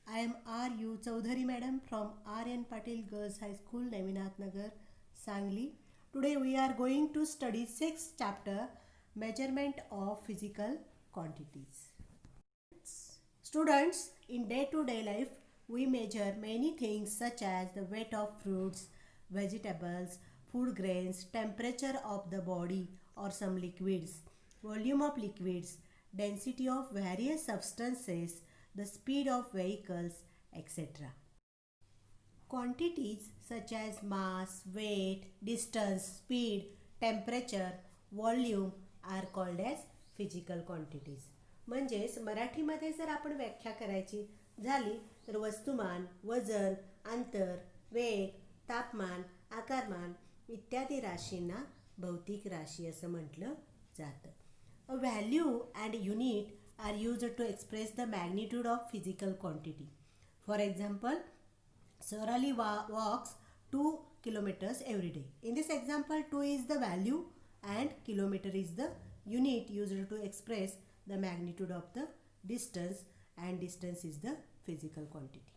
I am R.U. Chaudhary Madam from R.N. Patil Girls High School, Neminath Nagar, Sangli. Today we are going to study 6th chapter, Measurement of Physical Quantities. Students, in day-to-day life, we measure many things such as the weight of fruits, vegetables, food grains, temperature of the body or some liquids, volume of liquids, density of various substances, the speed of vehicles, etc. Quantities such as mass, weight, distance, speed, temperature, volume are called as physical quantities. म्हणजेच मराठीमध्ये जर आपण व्याख्या करायची झाली तर वस्तुमान, वजन, अंतर, वेग, तापमान, आकारमान इत्यादी राशींना भौतिक राशी असं म्हटलं जातं. A value and unit are used to express the magnitude of physical quantity. For example, Sarali walks 2 kilometers every day. In this example, 2 is the value and kilometer is the unit used to express the magnitude of the distance, and distance is the physical quantity.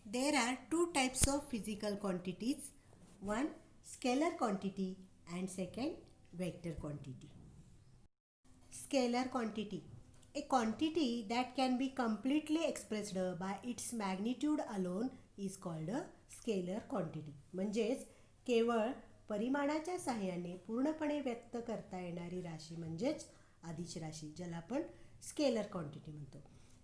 There are two types of physical quantities. One, scalar quantity, and second, vector quantity. Scalar quantity. A quantity that can be completely expressed by its magnitude alone is called a scalar quantity. म्हणजेच केवळ परिमाणाच्या सहाय्याने पूर्णपणे व्यक्त करता येणारी राशी म्हणजेच अदिश राशी, ज्याला आपण स्केलर क्वांटिटी म्हणतो.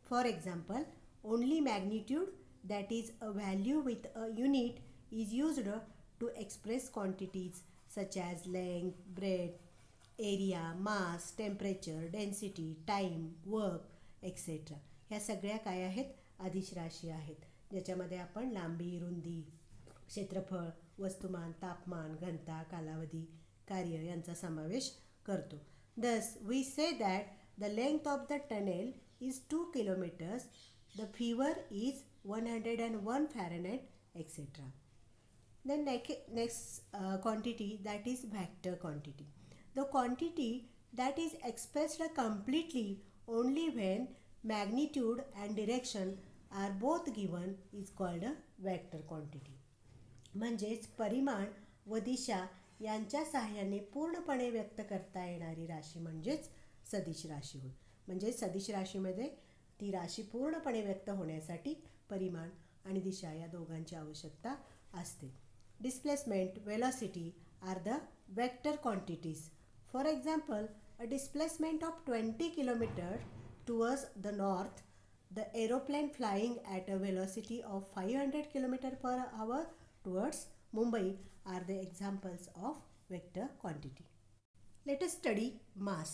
For example, only magnitude that is a value with a unit is used to express quantities such as length, breadth, area, mass, temperature, density, time, work etcetera. ह्या सगळ्या काय आहेत? अदिश राशी आहेत, ज्याच्यामध्ये आपण लांबी, रुंदी, क्षेत्रफळ, वस्तुमान, तापमान, घनता, कालावधी, कार्य यांचा समावेश करतो. Thus, we say that the length of the tunnel is 2 kilometers, the fever is 101 Fahrenheit, etc. The next quantity, that is vector quantity. The quantity that is expressed completely only when magnitude and direction are both given is called a vector quantity. म्हणजेच परिमाण व दिशा यांच्या सहाय्याने पूर्णपणे व्यक्त करता येणारी राशी म्हणजेच सदिश राशी होय. म्हणजे सदिश राशीमध्ये ती राशी पूर्णपणे व्यक्त होण्यासाठी परिमाण आणि दिशा या दोघांची आवश्यकता असते. Displacement, velocity are the vector quantities. For example, a displacement of 20 kilometre towards the north, the aeroplane flying at a velocity of 500 kilometre per hour towards Mumbai are the examples of vector quantity. Let us study mass.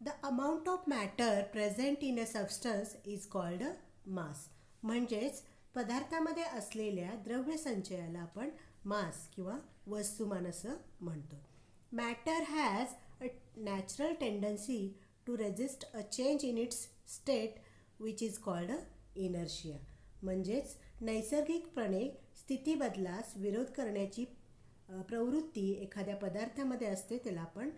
The amount of matter present in a substance is called a mass. म्हणजेच पदार्थामध्ये असलेल्या द्रव्य संचयाला आपण मास किंवा वस्तुमान असं म्हणतो. Matter has a natural tendency to resist a change in its state which is called a inertia. म्हणजेच नैसर्गिकपणे स्थिती बदलास विरोध करण्याची प्रवृत्ती एखाद्या पदार्थामध्ये असते, त्याला आपण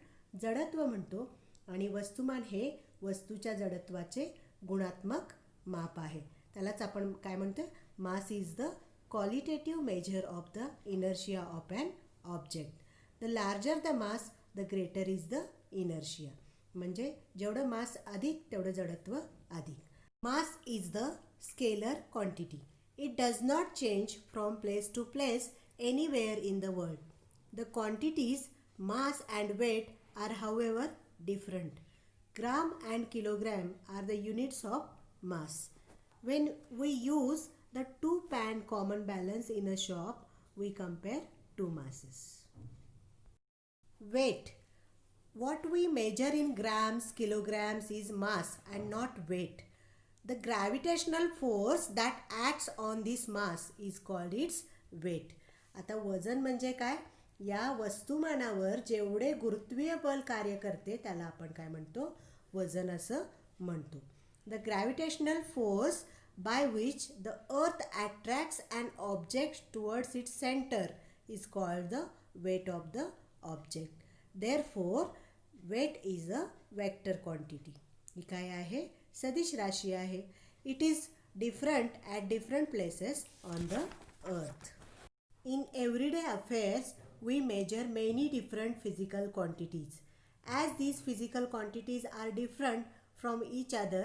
जडत्व म्हणतो. आणि वस्तुमान हे वस्तूच्या जडत्वाचे गुणात्मक माप आहे. त्यालाच आपण काय म्हणतो? Mass is the qualitative measure of the inertia of an object. The larger the mass the greater is the inertia. म्हणजे जेवढं मास अधिक तेवढं जडत्व अधिक. Mass is the scalar quantity. It does not change from place to place anywhere in the world. The quantities mass and weight are however different. Gram and kilogram are the units of mass. When we use the two pan common balance in a shop, we compare two masses. Weight. What we measure in grams, kilograms is mass and not weight. The gravitational force that acts on this mass is called its weight. आता वजन म्हणजे काय? या वस्तुमानावर जेवढे गुरुत्वीय बल कार्य करते त्याला आपण काय म्हणतो? वजन असं म्हणतो. The gravitational force by which the earth attracts an object towards its center is called the weight of the object. Therefore, weight is a vector quantity. ही काय आहे? सदिश राशी आहे. It is different at different places on the earth. In everyday affairs, we measure many different physical quantities. As these physical quantities are different from each other,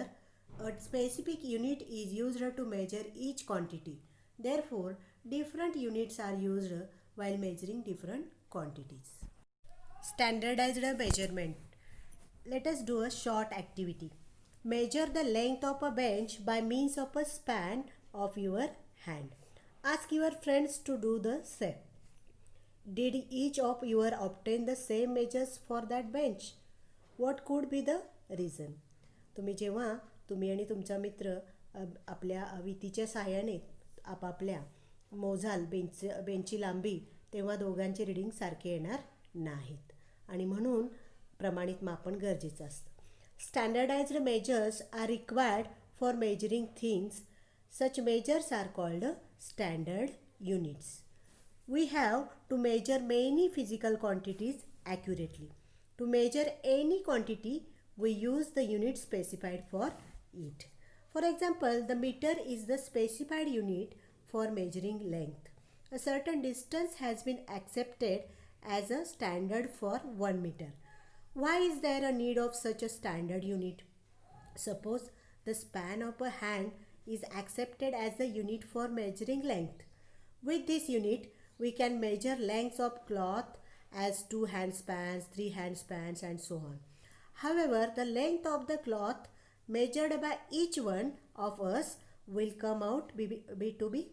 a specific unit is used to measure each quantity. Therefore, different units are used while measuring different quantities. Standardized measurement. Let us do a short activity. Measure the length of a bench by means of a span of your hand. Ask your friends to do the same. Did each of you obtain the same measures for that bench? What could be the reason? जेव्हा तुम्ही आणि तुमचा मित्र आपल्या वितीच्या सहाय्याने आपापल्या मोजाल बेंचची लांबी, तेव्हा दोघांचे रीडिंग सारखे येणार नाहीत आणि म्हणून प्रमाणित मापन गरजेचं असतं. Standardised measures are required for measuring things. Such measures are called standard units. We have to measure many physical quantities accurately. To measure any quantity, we use the unit specified for it. For example, the meter is the specified unit for measuring length. A certain distance has been accepted as a standard for 1 meter. Why is there a need of such a standard unit? Suppose the span of a hand is accepted as the unit for measuring length. With this unit, we can measure lengths of cloth as 2 hand spans, 3 hand spans, and so on. However, the length of the cloth measured by each one of us will come out to be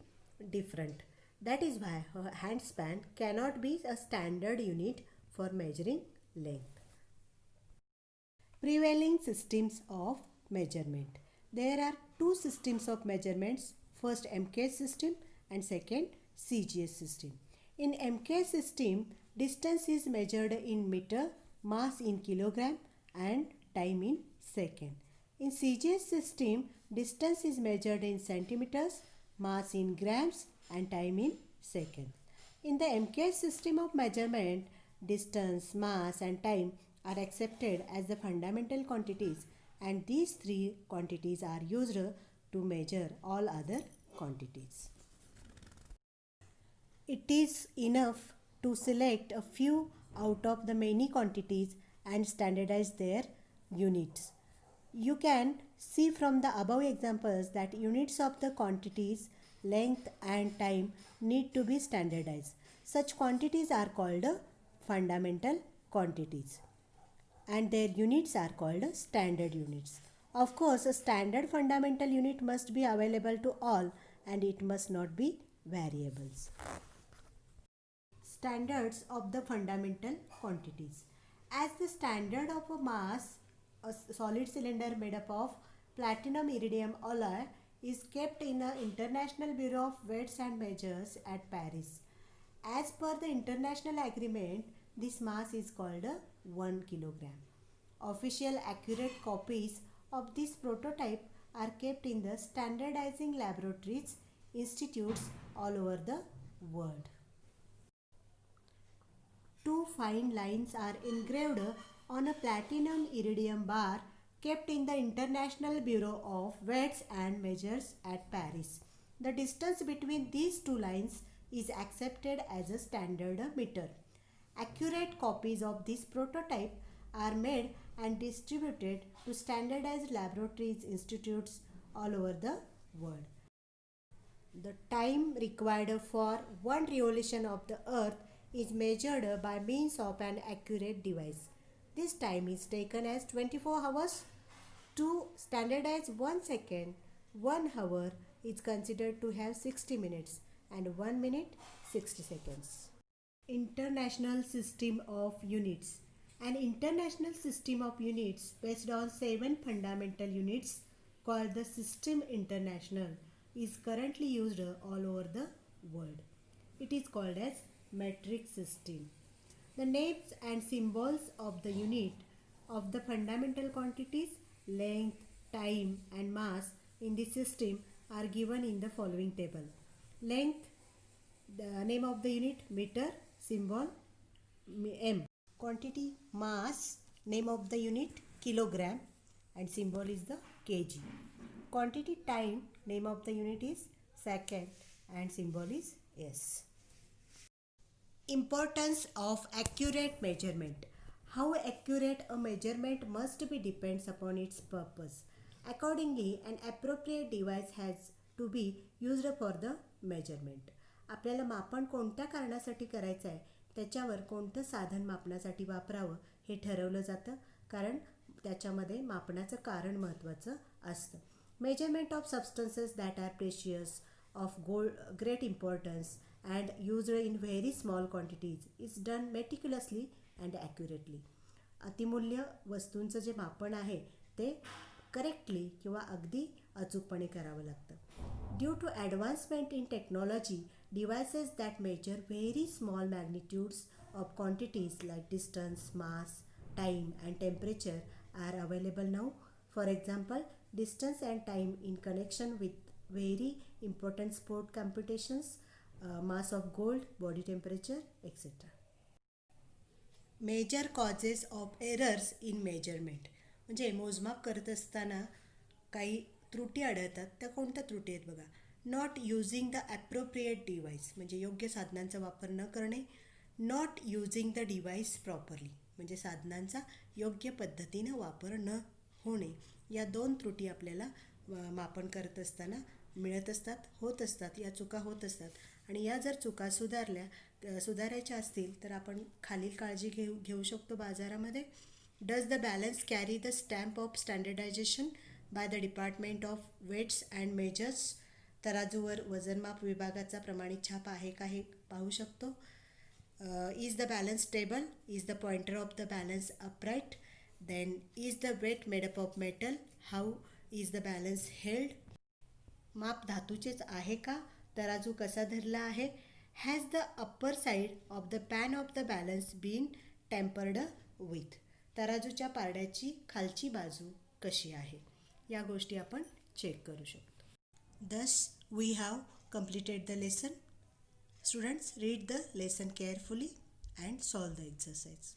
different. That is why a hand span cannot be a standard unit for measuring length. Prevailing systems of measurement. There are two systems of measurements. First, MKS system and second, CGS system. In MKS system, distance is measured in meter, mass in kilogram, and time in second. In CGS system, distance is measured in centimeters, mass in grams, and time in seconds. In the MKS system of measurement, distance, mass, and time are accepted as the fundamental quantities, and these three quantities are used to measure all other quantities. It is enough to select a few out of the many quantities and standardize their units. You can see from the above examples that units of the quantities, length, and time need to be standardized. Such quantities are called fundamental quantities, and their units are called standard units. Of course, a standard fundamental unit must be available to all, and it must not be variables. Standards of the fundamental quantities. As the standard of a mass, a solid cylinder made up of platinum iridium alloy is kept in the International Bureau of Weights and Measures at Paris. As per the international agreement, this mass is called 1 kilogram. Official accurate copies of this prototype are kept in the standardizing laboratories, institutes all over the world. Two fine lines are engraved on a platinum iridium bar kept in the International Bureau of Weights and Measures at Paris. The distance between these two lines is accepted as a standard meter. Accurate copies of this prototype are made and distributed to standardized laboratories, institutes all over the world. The time required for one revolution of the earth is measured by means of an accurate device. This time is taken as 24 hours. To standardize 1 second, 1 hour is considered to have 60 minutes and 1 minute 60 seconds. International System of Units. An international system of units based on 7 fundamental units called the System International is currently used all over the world. It is called as metric system. The names and symbols of the unit of the fundamental quantities, length, time, and mass in the system are given in the following table. Length, the name of the unit, meter, symbol m. Quantity, mass, name of the unit, kilogram, and symbol is the kg. Quantity time, name of the unit is second and symbol is S. Importance of accurate measurement. How accurate a measurement must be depends upon its purpose. Accordingly, an appropriate device has to be used for the measurement. आपल्याला मापन कोणत्या कारणासाठी करायचं आहे त्याच्यावर कोणतं साधन मापनासाठी वापरावं हे ठरवलं जातं, कारण त्याच्यामध्ये मापनाचं कारण महत्त्वाचं असतं. Measurement of substances that are precious of great importance and used in very small quantities is done meticulously and accurately. अतिमूल्य वस्तूंचं जे मापन आहे ते करेक्टली किंवा अगदी अचूकपणे करावं लागतं. Due to advancement in technology, devices that measure very small magnitudes of quantities like distance, mass, time and temperature are available now. For example, distance and time in connection with very important sport competitions, mass of gold, body temperature, etc. Major causes of errors in measurement. म्हणजे मोजमाप करत असताना काही त्रुटी आढळतात. त्या कोणत्या त्रुटी आहेत बघा. Not using the appropriate device, म्हणजे योग्य साधनांचा वापर न करणे. Not using the device properly, म्हणजे साधनांचा योग्य पद्धतीनं वापर न होणे. या दोन त्रुटी आपल्याला मापन करत असताना मिळत असतात, होत असतात, या चुका होत असतात. आणि या जर चुका सुधारायच्या असतील तर आपण खालील काळजी घेऊ शकतो बाजारामध्ये. Does the balance carry the stamp of standardisation by the department of weights and measures. तराजूवर वजनमाप विभागाचा प्रमाणित छाप आहे का हे पाहू शकतो. Is the balance stable. Is the pointer of the balance upright. Then is the weight made up of metal. How is the balance held. माप धातूचेच आहे का. तराजू कसा धरला आहे. Has the upper side of the pan of the balance been tampered with. तराजूच्या पारड्याची खालची बाजू कशी आहे. या गोष्टी आपण चेक करू शकतो. Thus we have completed the lesson. Students, read the lesson carefully and solve the exercise.